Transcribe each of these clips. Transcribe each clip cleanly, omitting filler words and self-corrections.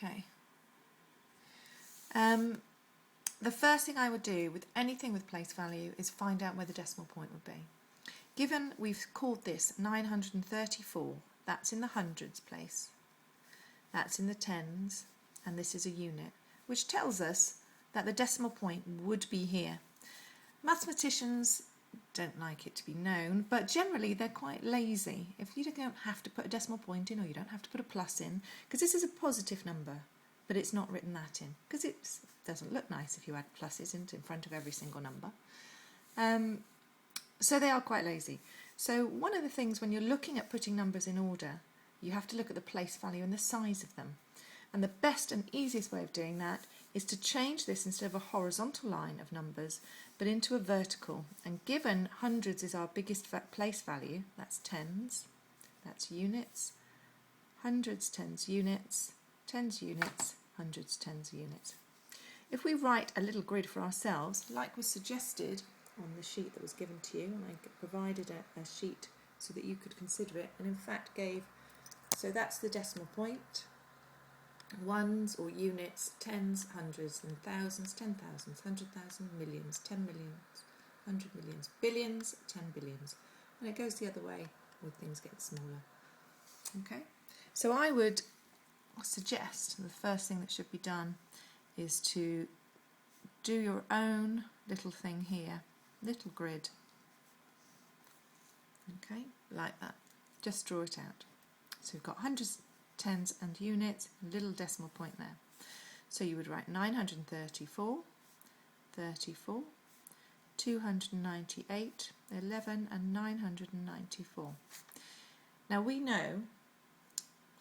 Okay. The first thing I would do with anything with place value is find out where the decimal point would be. Given we've called this 934, that's in the hundreds place, that's in the tens, and this is a unit, which tells us that the decimal point would be here. Mathematicians don't like it to be known, but generally they're quite lazy. If you don't have to put a decimal point in, or you don't have to put a plus in, because this is a positive number, but it's not written that in, because it doesn't look nice if you add pluses in front of every single number. So they are quite lazy. So one of the things when you're looking at putting numbers in order, you have to look at the place value and the size of them. And the best and easiest way of doing that is to change this instead of a horizontal line of numbers, but into a vertical. And given hundreds is our biggest place value, that's tens, that's units, hundreds, tens, units, hundreds, tens, units. If we write a little grid for ourselves, like was suggested on the sheet that was given to you, and I provided a sheet so that you could consider it, and in fact gave, so that's the decimal point, ones or units, tens, hundreds and thousands, 10,000s, 100,000, millions, 10 millions, 100 millions, billions, 10 billions. And it goes the other way with things getting smaller. Okay, so I would suggest the first thing that should be done is to do your own little thing here, little grid. Okay, like that. Just draw it out. So we've got hundreds, tens and units, a little decimal point there. So you would write 934, 34, 298, 11 and 994. Now we know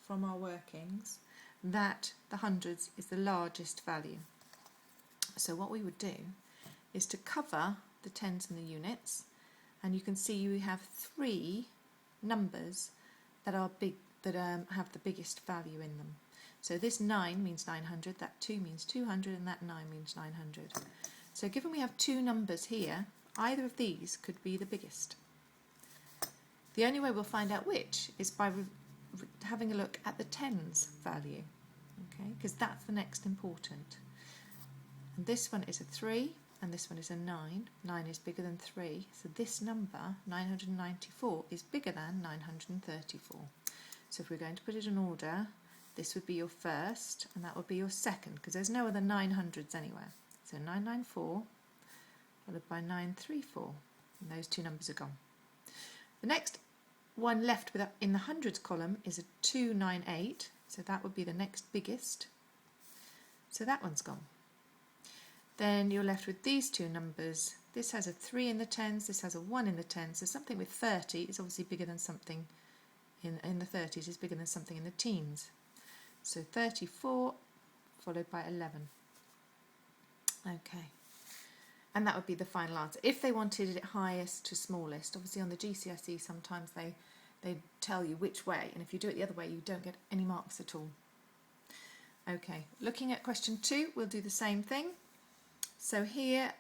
from our workings that the hundreds is the largest value. So what we would do is to cover the tens and the units, and you can see we have three numbers that are big, that have the biggest value in them. So this 9 means 900, that 2 means 200, and that 9 means 900. So given we have two numbers here, either of these could be the biggest. The only way we'll find out which is by having a look at the tens value, okay, because that's the next important. And this one is a 3 and this one is a 9. 9 is bigger than 3, so this number 994 is bigger than 934. So if we're going to put it in order, this would be your first and that would be your second, because there's no other 900s anywhere. So 994 followed by 934, and those two numbers are gone. The next one left in the hundreds column is a 298, so that would be the next biggest. So that one's gone. Then you're left with these two numbers. This has a 3 in the tens, this has a 1 in the tens, so something with 30 is obviously bigger than something in the 30s is bigger than something in the teens. So 34 followed by 11. Okay. And that would be the final answer. If they wanted it highest to smallest, obviously on the GCSE sometimes they tell you which way, and if you do it the other way you don't get any marks at all. Okay, looking at question 2, we'll do the same thing. So here,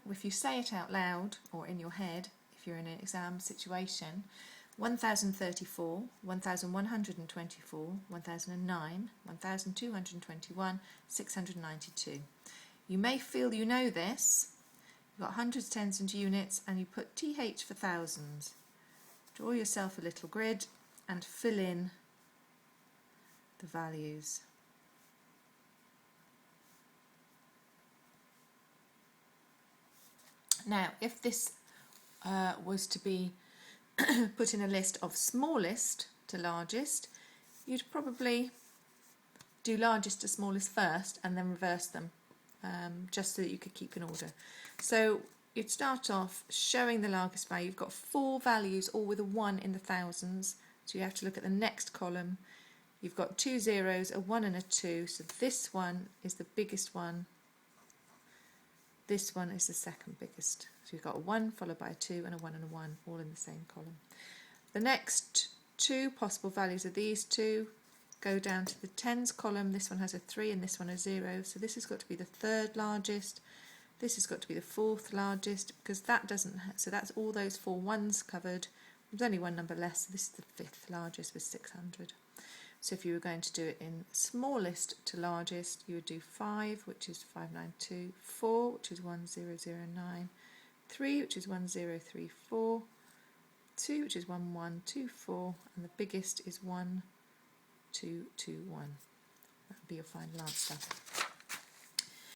if you say it out loud or in your head, if you're in an exam situation, 1034, 1124, 1009, 1221, 692. You may feel you know this. You've got hundreds, tens and units, and you put TH for thousands. Draw yourself a little grid and fill in the values. Now, if this was to be put in a list of smallest to largest, you'd probably do largest to smallest first and then reverse them, just so that you could keep in order. So you'd start off showing the largest value. You've got 4 values, all with a 1 in the thousands, so you have to look at the next column. You've got 2 zeros, a 1 and a 2, so this one is the biggest one. This one is the second biggest. So you've got a 1 followed by a 2 and a 1 and a 1, all in the same column. The next two possible values are these two. Go down to the tens column. This one has a 3 and this one a 0. So this has got to be the third largest. This has got to be the fourth largest, because that doesn't. So that's all those 4 ones covered. There's only one number less. So this is the fifth largest with 600. So if you were going to do it in smallest to largest, you would do 5, which is 592, 4, which is 1009, 3, which is 1034, 2, which is 1124, and the biggest is 1221. That would be your final answer.